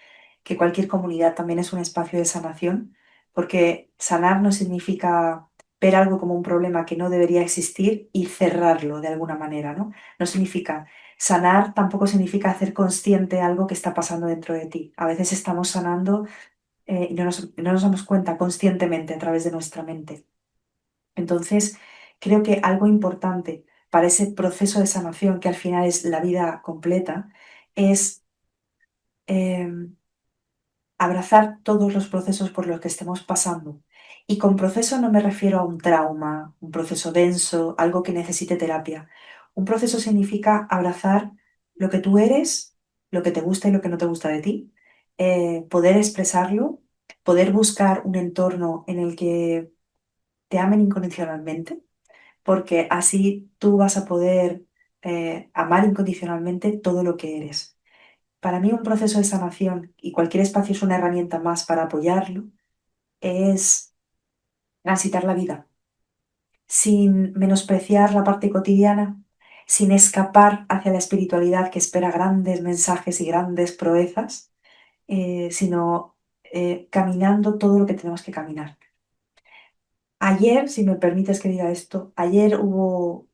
que cualquier comunidad también es un espacio de sanación, porque sanar no significa ver algo como un problema que no debería existir y cerrarlo de alguna manera, ¿no? No significa sanar, tampoco significa hacer consciente algo que está pasando dentro de ti. A veces estamos sanando y no nos damos cuenta conscientemente a través de nuestra mente. Entonces, creo que algo importante para ese proceso de sanación, que al final es la vida completa, es em, abrazar todos los procesos por los que estemos pasando. Y con proceso no me refiero a un trauma, un proceso denso, algo que necesite terapia. Un proceso significa abrazar lo que tú eres, lo que te gusta y lo que no te gusta de ti, poder expresarlo, poder buscar un entorno en el que te amen incondicionalmente, porque así tú vas a poder amar incondicionalmente todo lo que eres. Para mí un proceso de sanación, y cualquier espacio es una herramienta más para apoyarlo, es transitar la vida sin menospreciar la parte cotidiana, sin escapar hacia la espiritualidad que espera grandes mensajes y grandes proezas, sino caminando todo lo que tenemos que caminar. Ayer, si me permites que diga esto, ayer hubo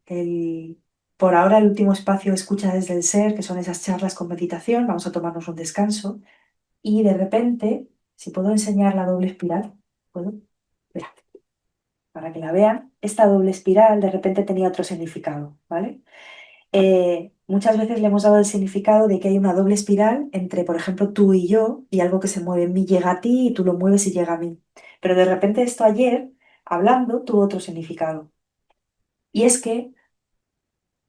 por ahora el último espacio Escucha desde el Ser, que son esas charlas con meditación, vamos a tomarnos un descanso, y de repente, si puedo enseñar la doble espiral, ¿puedo? Mira, para que la vean, esta doble espiral de repente tenía otro significado, ¿vale? Muchas veces le hemos dado el significado de que hay una doble espiral entre, por ejemplo, tú y yo, y algo que se mueve en mí llega a ti y tú lo mueves y llega a mí. Pero de repente esto ayer, hablando, tuvo otro significado. Y es que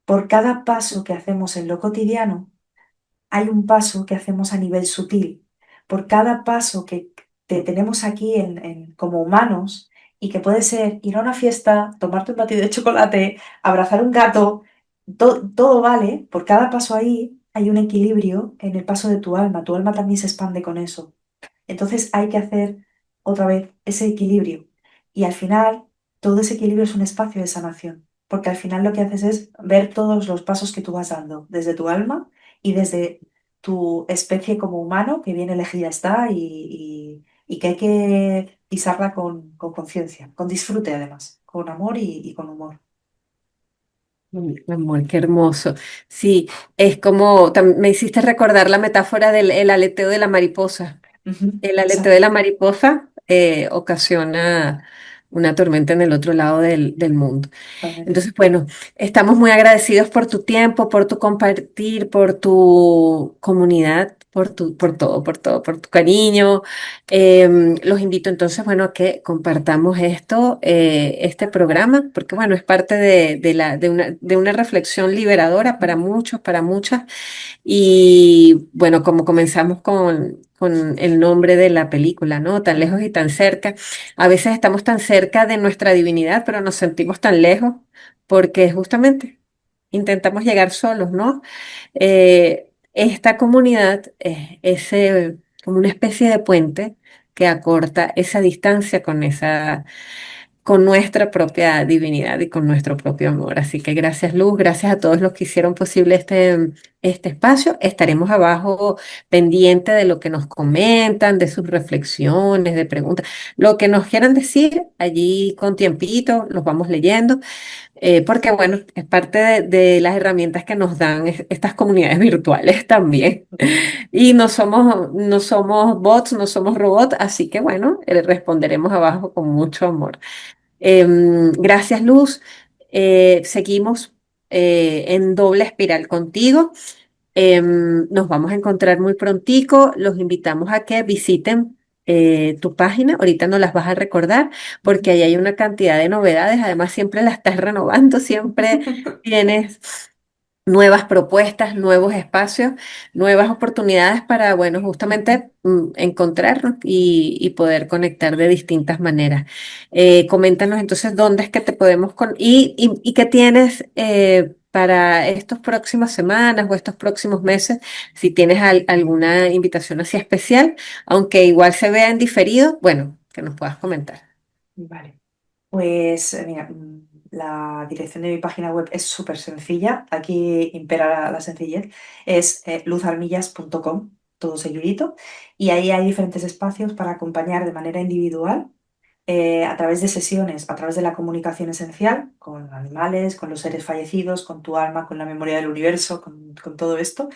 por cada paso que hacemos en lo cotidiano, hay un paso que hacemos a nivel sutil. Por cada paso que tenemos aquí como humanos, y que puede ser ir a una fiesta, tomarte un batido de chocolate, abrazar un gato, todo vale, por cada paso ahí hay un equilibrio en el paso de tu alma también se expande con eso. Entonces hay que hacer otra vez ese equilibrio. Y al final, todo ese equilibrio es un espacio de sanación, porque al final lo que haces es ver todos los pasos que tú vas dando, desde tu alma y desde tu especie como humano, que bien elegida está y que hay que pisarla con conciencia, con disfrute además, con amor y con humor. Amor, qué hermoso. Sí, es como, me hiciste recordar la metáfora del el aleteo de la mariposa. Ujú, El aleteo de exacto. la mariposa ocasiona una tormenta en el otro lado del mundo. Totalmente. Entonces, bueno, estamos muy agradecidos por tu tiempo, por tu compartir, por tu comunidad, por todo, por tu cariño. Los invito entonces, bueno, a que compartamos este programa, porque bueno, es parte de una reflexión liberadora para muchos, para muchas. Y bueno, como comenzamos con el nombre de la película, ¿no? Tan lejos y tan cerca. A veces estamos tan cerca de nuestra divinidad, pero nos sentimos tan lejos porque justamente intentamos llegar solos, ¿no? Esta comunidad es como una especie de puente que acorta esa distancia con nuestra propia divinidad y con nuestro propio amor. Así que gracias, Luz, gracias a todos los que hicieron posible este espacio. Estaremos abajo pendiente de lo que nos comentan, de sus reflexiones, de preguntas, lo que nos quieran decir allí con tiempito, los vamos leyendo, porque bueno, es parte de las herramientas que nos dan estas comunidades virtuales también. Y no somos bots, no somos robots, así que bueno, responderemos abajo con mucho amor. Gracias, Luz. Seguimos en doble espiral contigo. Nos vamos a encontrar muy prontico. Los invitamos a que visiten tu página. Ahorita no las vas a recordar porque ahí hay una cantidad de novedades. Además, siempre la estás renovando, siempre tienes. nuevas propuestas, nuevos espacios, nuevas oportunidades para, bueno, justamente encontrarnos y poder conectar de distintas maneras. Coméntanos entonces dónde es que te podemos y qué tienes para estas próximas semanas o estos próximos meses, si tienes alguna invitación así especial, aunque igual se vea en diferido, bueno, que nos puedas comentar. Vale. Pues mira, la dirección de mi página web es súper sencilla. Aquí impera la sencillez. Es luzarmillas.com, todo seguidito. Y ahí hay diferentes espacios para acompañar de manera individual, a través de sesiones, a través de la comunicación esencial, con animales, con los seres fallecidos, con tu alma, con la memoria del universo, con todo esto.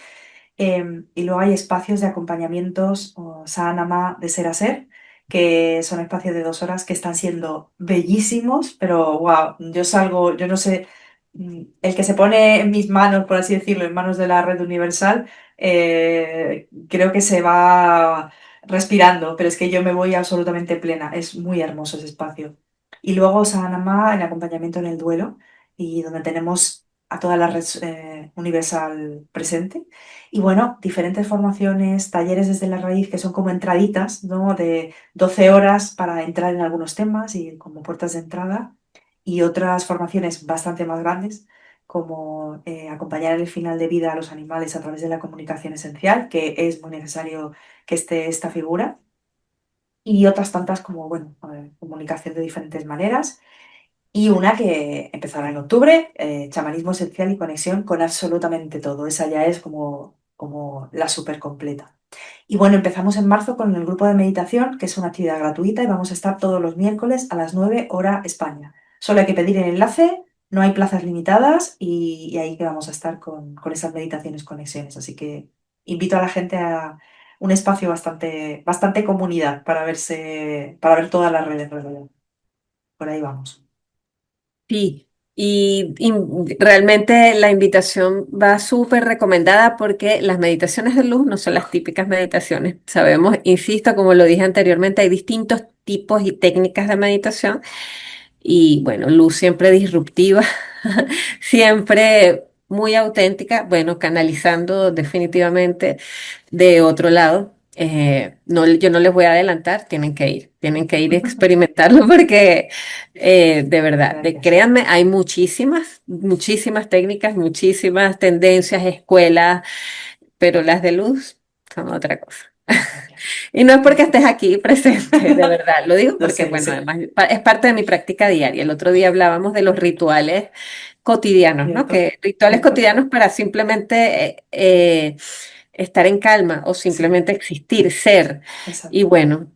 Y luego hay espacios de acompañamientos o Saanama de ser a ser, que son espacios de 2 horas que están siendo bellísimos, pero wow, yo salgo, yo no sé, el que se pone en mis manos, por así decirlo, en manos de la red universal, creo que se va respirando, pero es que yo me voy absolutamente plena, es muy hermoso ese espacio. Y luego Saanama en acompañamiento en el duelo, y donde tenemos a toda la red universal presente. Y bueno, diferentes formaciones, talleres desde la raíz que son como entraditas, ¿no? De 12 horas para entrar en algunos temas y como puertas de entrada. Y otras formaciones bastante más grandes, como acompañar en el final de vida a los animales a través de la comunicación esencial, que es muy necesario que esté esta figura. Y otras tantas como, bueno, comunicación de diferentes maneras. Y una que empezará en octubre, chamanismo esencial y conexión con absolutamente todo. Esa ya es como la súper completa. Y bueno, empezamos en marzo con el grupo de meditación, que es una actividad gratuita y vamos a estar todos los miércoles a las 9 hora España. Solo hay que pedir el enlace, no hay plazas limitadas y ahí que vamos a estar con esas meditaciones, conexiones. Así que invito a la gente a un espacio bastante comunidad para para ver todas las redes. En realidad. Por ahí vamos. Sí, y realmente la invitación va súper recomendada porque las meditaciones de luz no son las típicas meditaciones. Sabemos, insisto, como lo dije anteriormente, hay distintos tipos y técnicas de meditación y bueno, luz siempre disruptiva, siempre muy auténtica, bueno, canalizando definitivamente de otro lado. No, yo no les voy a adelantar, tienen que ir a experimentarlo porque de verdad, Gracias. créanme, hay muchísimas, muchísimas técnicas, muchísimas tendencias, escuelas, pero las de luz son otra cosa. Gracias. Y no es porque estés Gracias. aquí presente, de verdad, lo digo Lo porque, sé, lo bueno, sé. además es parte de mi práctica diaria. El otro día hablábamos de los rituales cotidianos, ¿no? Cierto, Que rituales cierto. cotidianos para simplemente estar en calma o Sí, simplemente existir, ser. Y exacto. bueno,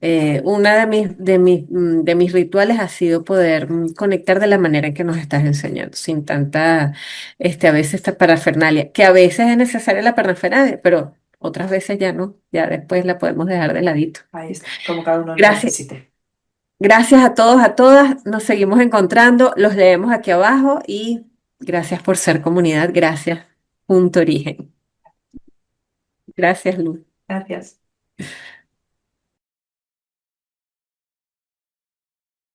una de mis rituales ha sido poder conectar de la manera en que nos estás enseñando, sin tanta, a veces esta parafernalia, que a veces es necesaria la parafernalia, pero otras veces ya no, ya después la podemos dejar de ladito. Ahí está, como cada uno lo Gracias, necesite. gracias a todos, a todas, nos seguimos encontrando, los leemos aquí abajo y gracias por ser comunidad, gracias, punto origen. Gracias, Luz. Gracias.